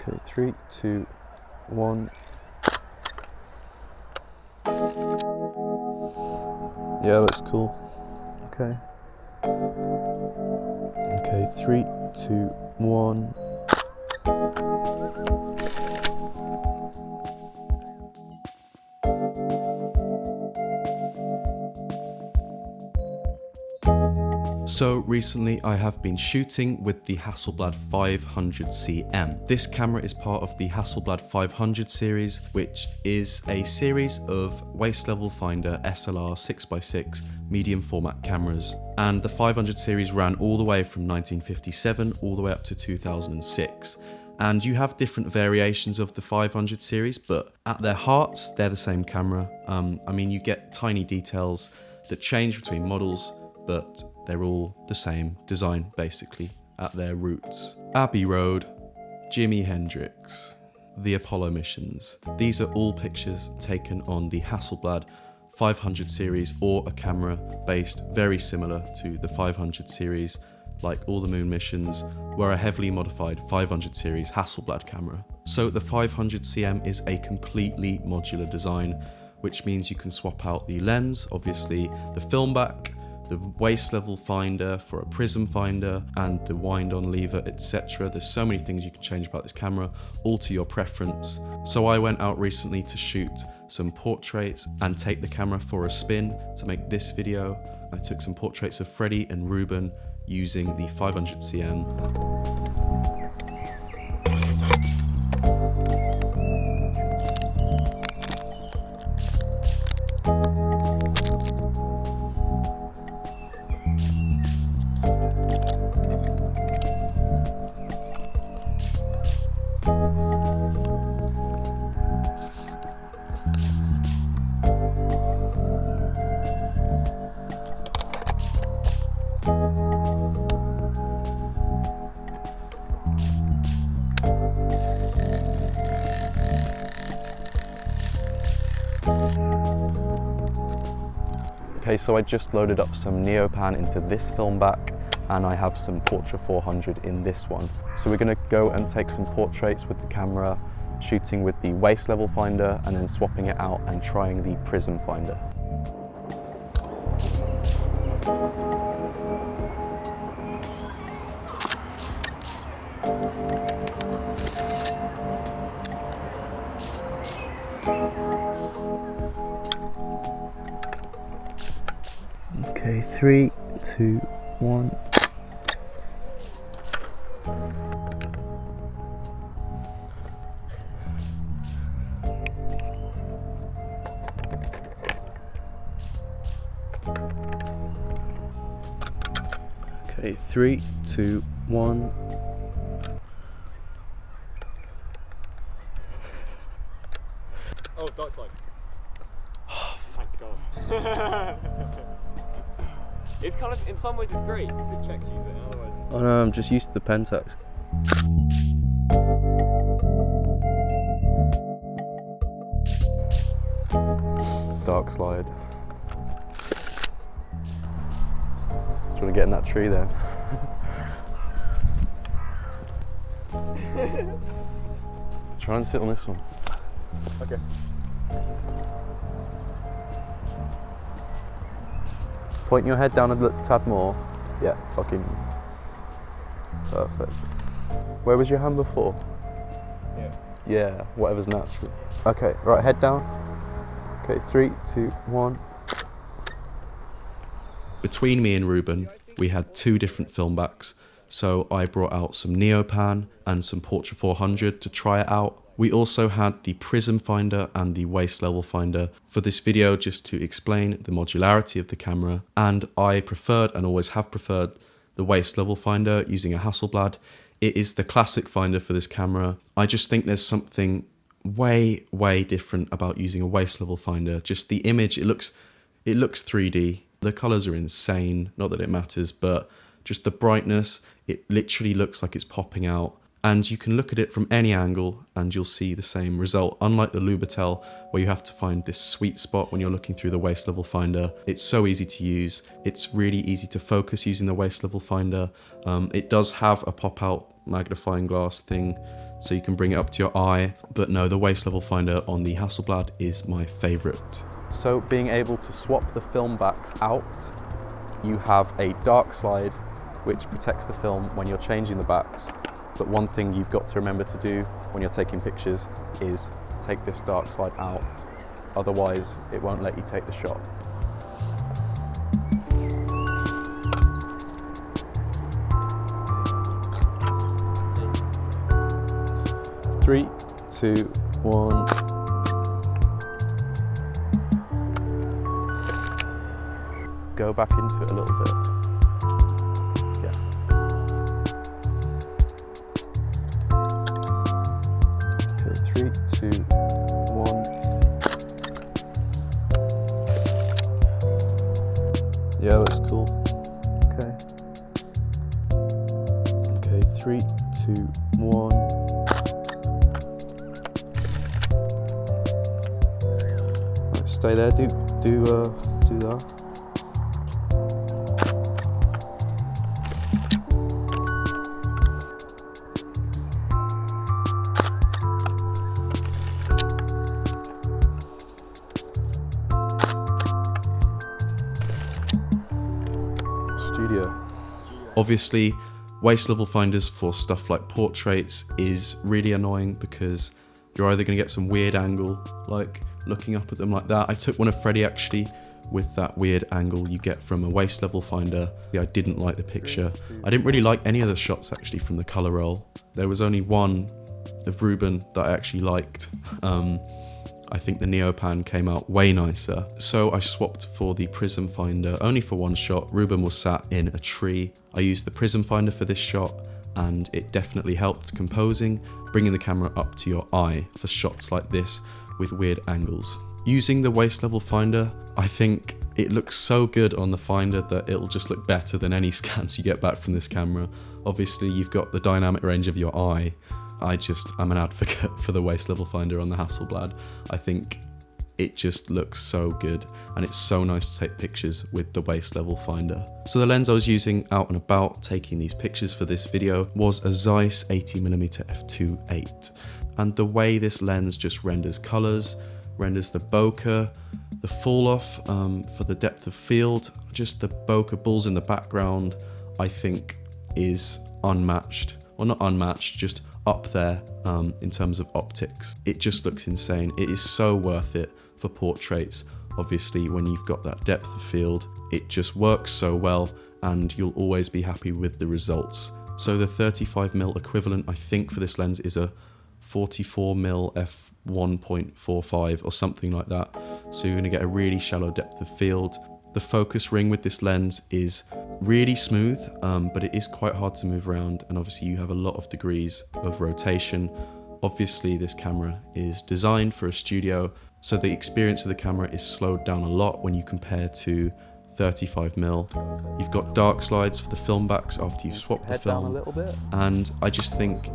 Okay, 3, 2, 1. Yeah, looks cool. Okay. Okay, 3, 2, 1. So recently I have been shooting with the Hasselblad 500cm. This camera is part of the Hasselblad 500 series, which is a series of waist level finder SLR 6x6 medium format cameras. And the 500 series ran all the way from 1957 all the way up to 2006. And you have different variations of the 500 series, but at their hearts, they're the same camera. I mean, you get tiny details that change between models, but they're all the same design, basically, at their roots. Abbey Road, Jimi Hendrix, the Apollo missions. These are all pictures taken on the Hasselblad 500 series, or a camera based very similar to the 500 series, like all the moon missions were a heavily modified 500 series Hasselblad camera. So the 500cm is a completely modular design, which means you can swap out the lens, obviously the film back, the waist level finder for a prism finder, and the wind on lever, etc. There's so many things you can change about this camera, all to your preference. So I went out recently to shoot some portraits and take the camera for a spin to make this video. I took some portraits of Freddie and Ruben using the 500cm. Okay, so I just loaded up some Neopan into this film back, and I have some Portra 400 in this one. So we're gonna go and take some portraits with the camera, shooting with the waist level finder, and then swapping it out and trying the prism finder. Okay, 3, 2, 1. Okay, 3, 2, 1. Oh, dark slide. Oh, thank God. It's kind of, in some ways it's great because it checks you, but otherwise... Oh no, I'm just used to the Pentax. Dark slide. Do you want to get in that tree then? Try and sit on this one. Okay. Point your head down a tad more. Yeah, fucking perfect. Where was your hand before? Yeah. Yeah, whatever's natural. Okay, right, head down. Okay, 3, 2, 1. Between me and Ruben, we had two different film backs. So I brought out some Neopan and some Portra 400 to try it out. We also had the prism finder and the waist level finder for this video, just to explain the modularity of the camera. And I preferred, and always have preferred, the waist level finder using a Hasselblad. It is the classic finder for this camera. I just think there's something way different about using a waist level finder. Just the image, it looks 3D. The colors are insane, not that it matters, but just the brightness, it literally looks like it's popping out. And you can look at it from any angle and you'll see the same result. Unlike the Lubitel, where you have to find this sweet spot when you're looking through the waist level finder. It's so easy to use. It's really easy to focus using the waist level finder. It does have a pop out magnifying glass thing so you can bring it up to your eye. But no, the waist level finder on the Hasselblad is my favorite. So being able to swap the film backs out, you have a dark slide which protects the film when you're changing the backs. But one thing you've got to remember to do when you're taking pictures is take this dark slide out. Otherwise, it won't let you take the shot. Three, two, one. Go back into it a little bit. Yeah. Okay, 3, 2, 1. Yeah, looks cool. Okay. Okay, 3, 2, 1. Right, stay there. Do that. Studio. Obviously, waist level finders for stuff like portraits is really annoying because you're either going to get some weird angle, like looking up at them like that. I took one of Freddie actually with that weird angle you get from a waist level finder. I didn't like the picture. I didn't really like any of the shots actually from the color roll. There was only one of Ruben that I actually liked. I think the Neopan came out way nicer. So I swapped for the prism finder, only for one shot. Ruben was sat in a tree. I used the prism finder for this shot and it definitely helped composing, bringing the camera up to your eye for shots like this with weird angles. Using the waist level finder, I think it looks so good on the finder that it'll just look better than any scans you get back from this camera. Obviously you've got the dynamic range of your eye. I'm an advocate for the waist level finder on the Hasselblad. I think it just looks so good and it's so nice to take pictures with the waist level finder. So the lens I was using out and about taking these pictures for this video was a Zeiss 80mm f2.8. And the way this lens just renders colors, renders the bokeh, the fall off for the depth of field, just the bokeh balls in the background, I think is unmatched. Well, not unmatched, just up there in terms of optics. It just looks insane. It is so worth it for portraits. Obviously, when you've got that depth of field, it just works so well and you'll always be happy with the results. So the 35mm equivalent, I think, for this lens is a 44mm f1.45 or something like that. So you're going to get a really shallow depth of field. The focus ring with this lens is really smooth, but it is quite hard to move around, and obviously you have a lot of degrees of rotation. Obviously this camera is designed for a studio, so the experience of the camera is slowed down a lot when you compare to 35mm. You've got dark slides for the film backs after you've swapped the film. Down a little bit. And I just think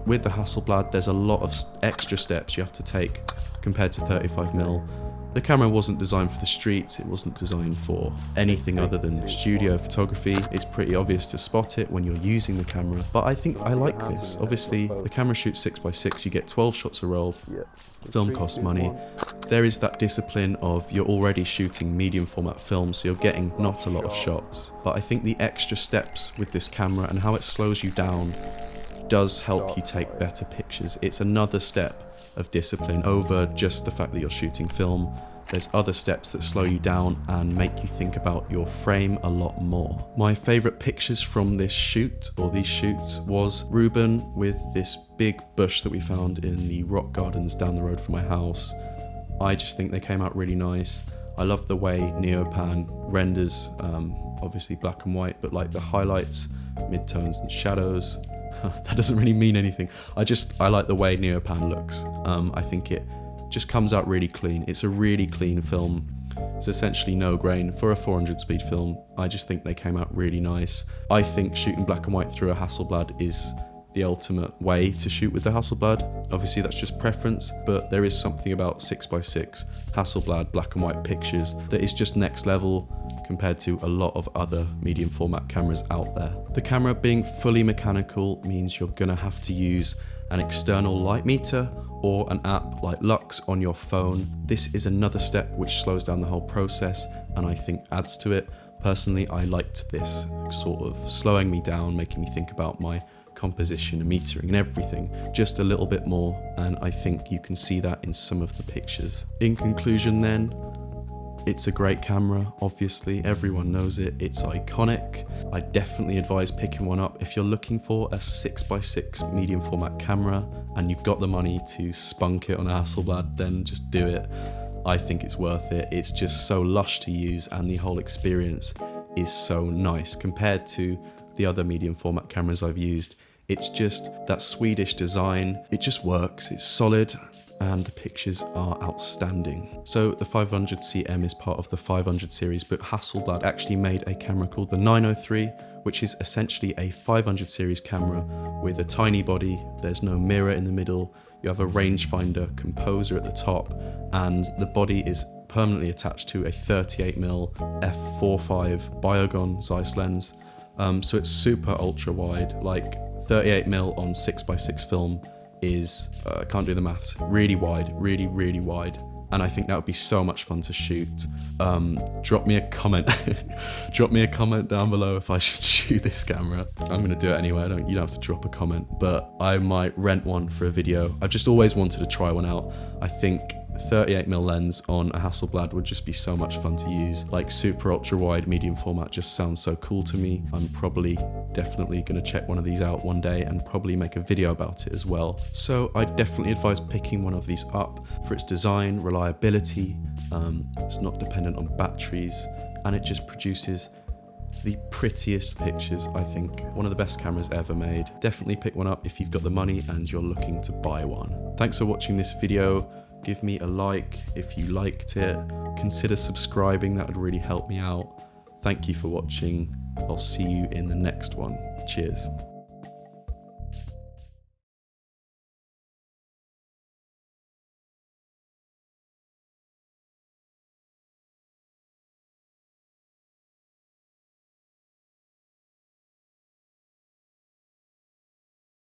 with the Hasselblad there's a lot of extra steps you have to take compared to 35mm. The camera wasn't designed for the streets, it wasn't designed for anything other than studio photography. It's pretty obvious to spot it when you're using the camera, but I think I like this. Obviously, the camera shoots 6x6, you get 12 shots a roll. Film costs money. There is that discipline of you're already shooting medium format film, so you're getting not a lot of shots. But I think the extra steps with this camera and how it slows you down does help you take better pictures. It's another step of discipline over just the fact that you're shooting film. There's other steps that slow you down and make you think about your frame a lot more. My favourite pictures from this shoot, or these shoots, was Ruben with this big bush that we found in the rock gardens down the road from my house. I just think they came out really nice. I love the way Neopan renders, obviously black and white, but like the highlights, midtones and shadows. That doesn't really mean anything. I like the way Neopan looks. I think it just comes out really clean. It's a really clean film. It's essentially no grain for a 400 speed film. I just think they came out really nice. I think shooting black and white through a Hasselblad is the ultimate way to shoot with the Hasselblad. Obviously that's just preference, but there is something about 6x6 Hasselblad black and white pictures that is just next level compared to a lot of other medium format cameras out there. The camera being fully mechanical means you're gonna have to use an external light meter or an app like Lux on your phone. This is another step which slows down the whole process and I think adds to it. Personally, I liked this sort of slowing me down, making me think about my composition and metering and everything just a little bit more, and I think you can see that in some of the pictures. In conclusion then, it's a great camera, obviously, everyone knows it, it's iconic. I definitely advise picking one up if you're looking for a 6x6 medium format camera and you've got the money to spunk it on a Hasselblad, then just do it. I think it's worth it. It's just so lush to use and the whole experience is so nice compared to the other medium format cameras I've used. It's just that Swedish design. It just works. It's solid and the pictures are outstanding. So the 500cm is part of the 500 series, but Hasselblad actually made a camera called the 903, which is essentially a 500 series camera with a tiny body. There's no mirror in the middle. You have a rangefinder composer at the top, and the body is permanently attached to a 38mm f4.5 Biogon Zeiss lens. So it's super ultra wide, like 38mm on 6x6 film is, I can't do the maths, really wide, really wide. And I think that would be so much fun to shoot. Drop me a comment. Drop me a comment down below if I should shoot this camera. I'm gonna do it anyway. You don't have to drop a comment, but I might rent one for a video. I've just always wanted to try one out. I think 38mm lens on a Hasselblad would just be so much fun to use. Like super ultra wide medium format just sounds so cool to me. I'm definitely gonna check one of these out one day and probably make a video about it as well. So I definitely advise picking one of these up for its design, reliability. It's not dependent on batteries and it just produces the prettiest pictures, I think. One of the best cameras ever made. Definitely pick one up if you've got the money and you're looking to buy one. Thanks for watching this video. Give me a like if you liked it. Consider subscribing, that would really help me out. Thank you for watching. I'll see you in the next one. Cheers.